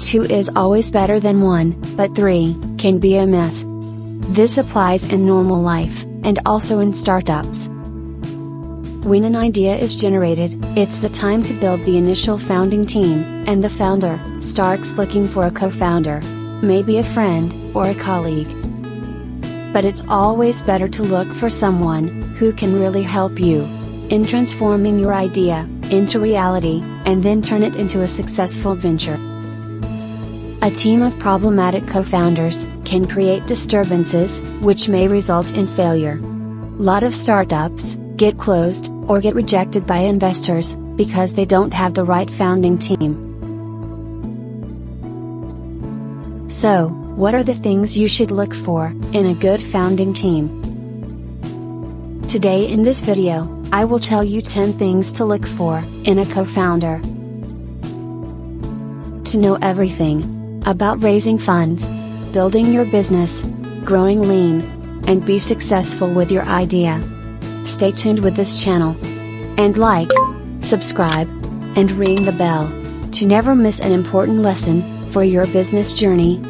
2 is always better than 1, but 3 can be a myth. This applies in normal life, and also in startups. When an idea is generated, it's the time to build the initial founding team, and the founder starts looking for a co-founder, maybe a friend, or a colleague. But it's always better to look for someone who can really help you in transforming your idea into reality, and then turn it into a successful venture. A team of problematic co-founders can create disturbances, which may result in failure. Lot of startups get closed, or get rejected by investors, because they don't have the right founding team. So, what are the things you should look for in a good founding team? Today in this video, I will tell you 10 things to look for in a co-founder. To know everything about raising funds, building your business, growing lean, and be successful with your idea. Stay tuned with this channel. And like, subscribe, and ring the bell to never miss an important lesson for your business journey.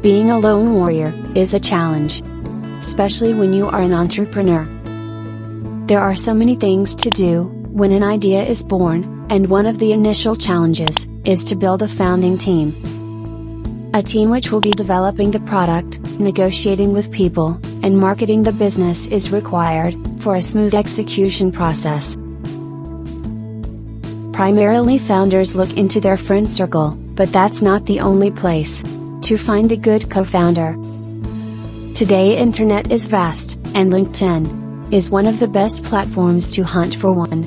Being a lone warrior is a challenge, especially when you are an entrepreneur. There are so many things to do when an idea is born, and one of the initial challenges is to build a founding team. A team which will be developing the product, negotiating with people, and marketing the business is required for a smooth execution process. Primarily, founders look into their friend circle, but that's not the only place to find a good co-founder. Today internet is vast, and LinkedIn is one of the best platforms to hunt for one.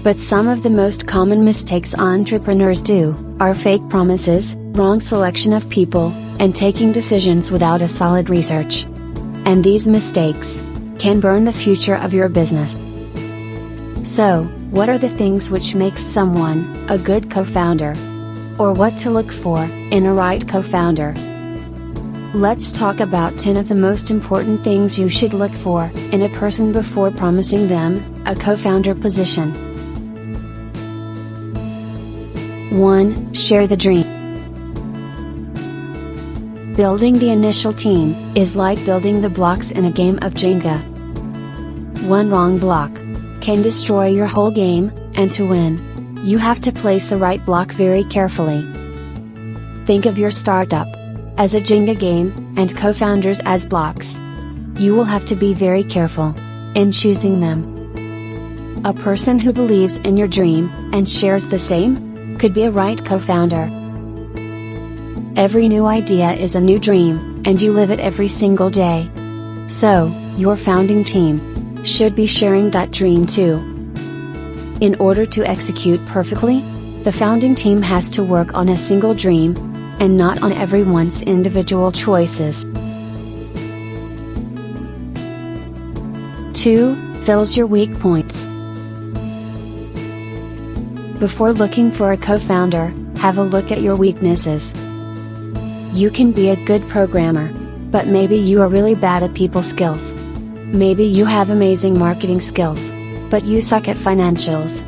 But some of the most common mistakes entrepreneurs do are fake promises, wrong selection of people, and taking decisions without a solid research. And these mistakes can burn the future of your business. So, what are the things which makes someone a good co-founder? Or what to look for in a right co-founder? Let's talk about 10 of the most important things you should look for in a person before promising them a co-founder position. 1. Share the dream. Building the initial team is like building the blocks in a game of Jenga. One wrong block can destroy your whole game, and to win, you have to place the right block very carefully. Think of your startup as a Jenga game, and co-founders as blocks. You will have to be very careful in choosing them. A person who believes in your dream and shares the same could be a right co-founder. Every new idea is a new dream, and you live it every single day. So, your founding team should be sharing that dream too. In order to execute perfectly, the founding team has to work on a single dream, and not on everyone's individual choices. 2. Fills your weak points. Before looking for a co-founder, have a look at your weaknesses. You can be a good programmer, but maybe you are really bad at people skills. Maybe you have amazing marketing skills, but you suck at financials.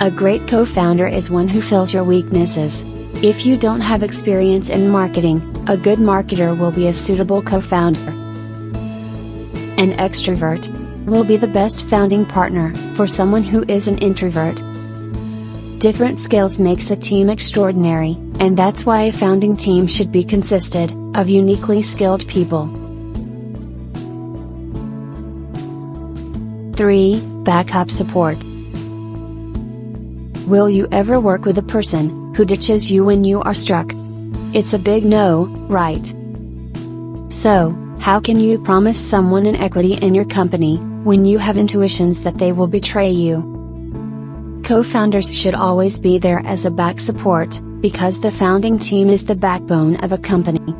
A great co-founder is one who fills your weaknesses. If you don't have experience in marketing, a good marketer will be a suitable co-founder. An extrovert will be the best founding partner for someone who is an introvert. Different skills makes a team extraordinary, and that's why a founding team should be consisted of uniquely skilled people. 3. Backup support. Will you ever work with a person who ditches you when you are struck? It's a big no, right? So, how can you promise someone an equity in your company, when you have intuitions that they will betray you? Co-founders should always be there as a back support, because the founding team is the backbone of a company.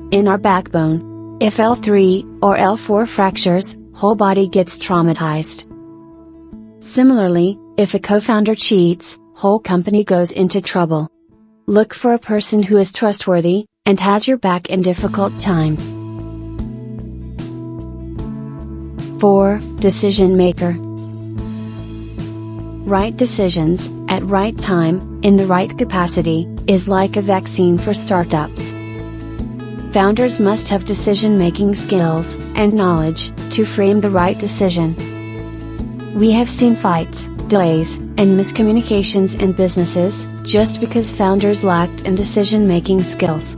In our backbone, if L3 or L4 fractures, whole body gets traumatized. Similarly, if a co-founder cheats, whole company goes into trouble. Look for a person who is trustworthy, and has your back in difficult time. 4. Decision maker. Right decisions, at right time, in the right capacity, is like a vaccine for startups. Founders must have decision-making skills, and knowledge, to frame the right decision. We have seen fights, delays, and miscommunications in businesses, just because founders lacked in decision-making skills.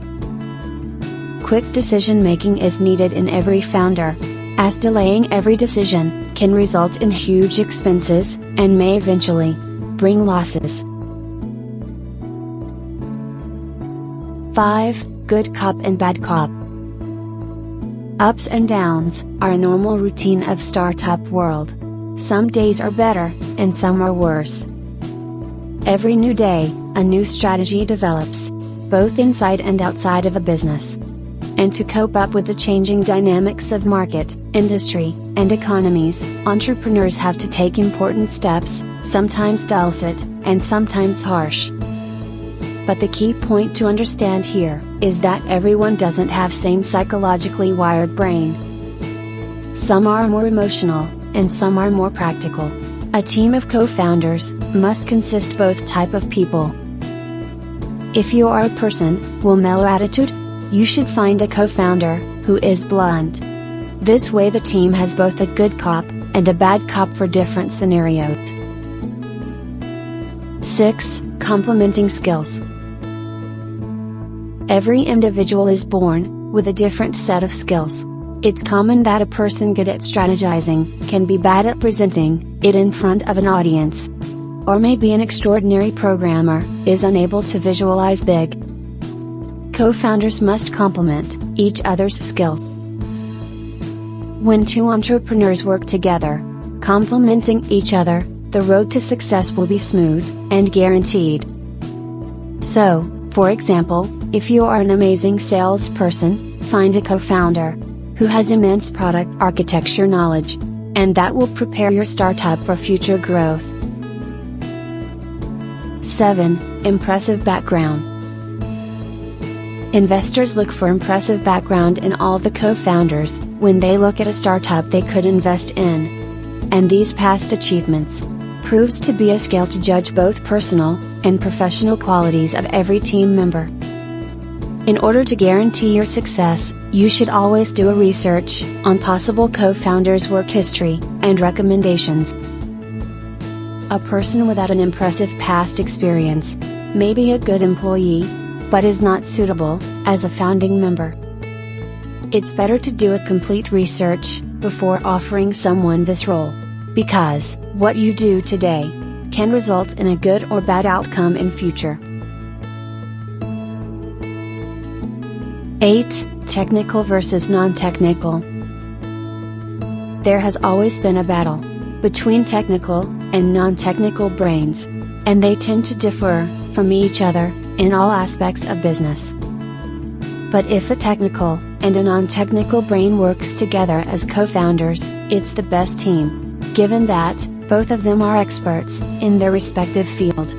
Quick decision-making is needed in every founder, as delaying every decision can result in huge expenses, and may eventually bring losses. 5. Good cop and bad cop. Ups and downs are a normal routine of startup world. Some days are better, and some are worse. Every new day, a new strategy develops, both inside and outside of a business. And to cope up with the changing dynamics of market, industry, and economies, entrepreneurs have to take important steps, sometimes dulcet, and sometimes harsh. But the key point to understand here, is that everyone doesn't have same psychologically wired brain. Some are more emotional, and some are more practical. A team of co-founders must consist both type of people. If you are a person with mellow attitude, you should find a co-founder who is blunt. This way the team has both a good cop and a bad cop for different scenarios. 6. Complementing skills. Every individual is born with a different set of skills. It's common that a person good at strategizing can be bad at presenting it in front of an audience. Or maybe an extraordinary programmer is unable to visualize big. Co-founders must complement each other's skills. When two entrepreneurs work together, complementing each other, the road to success will be smooth and guaranteed. So, for example, if you are an amazing salesperson, find a co-founder who has immense product architecture knowledge, and that will prepare your startup for future growth. 7. Impressive background. Investors look for impressive background in all the co-founders when they look at a startup they could invest in. And these past achievements proves to be a scale to judge both personal and professional qualities of every team member. In order to guarantee your success, you should always do a research on possible co-founders' work history and recommendations. A person without an impressive past experience may be a good employee, but is not suitable as a founding member. It's better to do a complete research before offering someone this role, because what you do today can result in a good or bad outcome in future. 8. Technical versus non-technical. There has always been a battle between technical and non-technical brains, and they tend to differ from each other in all aspects of business. But if a technical and a non-technical brain works together as co-founders, it's the best team, given that both of them are experts in their respective field.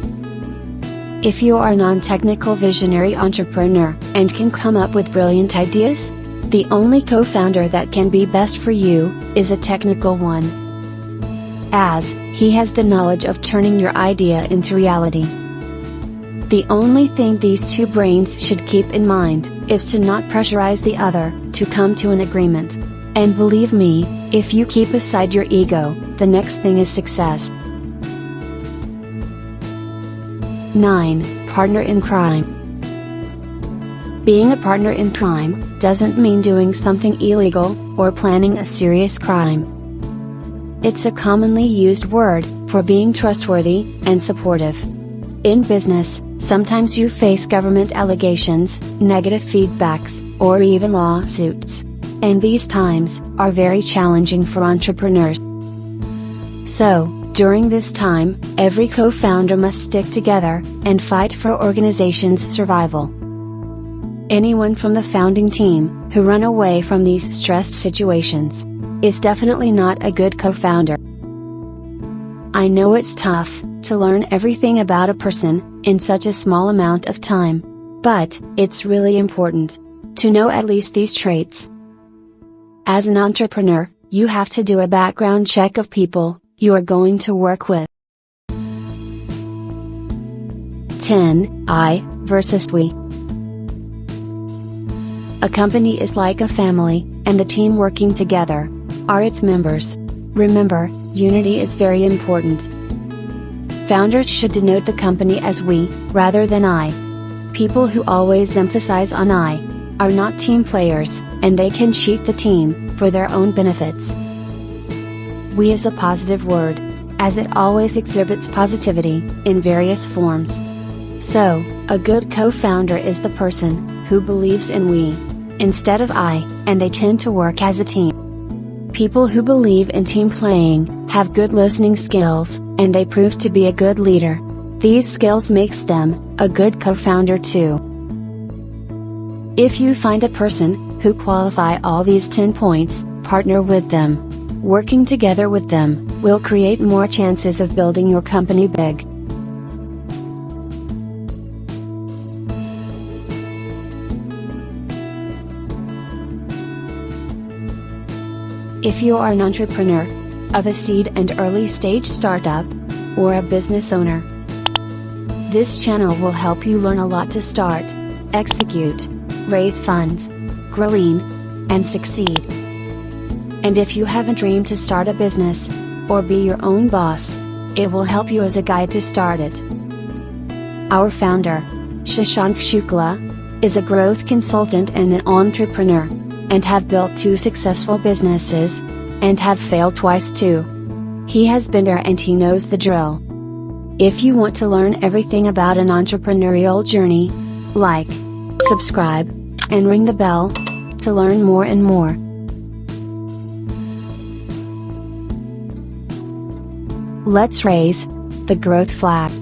If you are a non-technical visionary entrepreneur and can come up with brilliant ideas, the only co-founder that can be best for you is a technical one, as he has the knowledge of turning your idea into reality. The only thing these two brains should keep in mind is to not pressurize the other to come to an agreement. And believe me, if you keep aside your ego, the next thing is success. 9. Partner in crime. Being a partner in crime doesn't mean doing something illegal or planning a serious crime. It's a commonly used word for being trustworthy and supportive. In business, sometimes you face government allegations, negative feedbacks, or even lawsuits. And these times are very challenging for entrepreneurs. So, during this time, every co-founder must stick together and fight for organization's survival. Anyone from the founding team who run away from these stressed situations is definitely not a good co-founder. I know it's tough to learn everything about a person in such a small amount of time, but it's really important to know at least these traits. As an entrepreneur, you have to do a background check of people you are going to work with. 10. I versus we. A company is like a family, and the team working together are its members. Remember, unity is very important. Founders should denote the company as we, rather than I. People who always emphasize on I are not team players, and they can cheat the team for their own benefits. We is a positive word, as it always exhibits positivity in various forms. So, a good co-founder is the person who believes in we instead of I, and they tend to work as a team. People who believe in team playing have good listening skills, and they prove to be a good leader. These skills makes them a good co-founder too. If you find a person who qualify all these 10 points, partner with them. Working together with them will create more chances of building your company big. If you are an entrepreneur of a seed and early stage startup, or a business owner, this channel will help you learn a lot to start, execute, raise funds, grow lean, and succeed. And if you have a dream to start a business, or be your own boss, it will help you as a guide to start it. Our founder, Shashank Shukla, is a growth consultant and an entrepreneur, and have built 2 successful businesses, and have failed twice too. He has been there and he knows the drill. If you want to learn everything about an entrepreneurial journey, like, subscribe, and ring the bell to learn more and more. Let's raise the growth flag.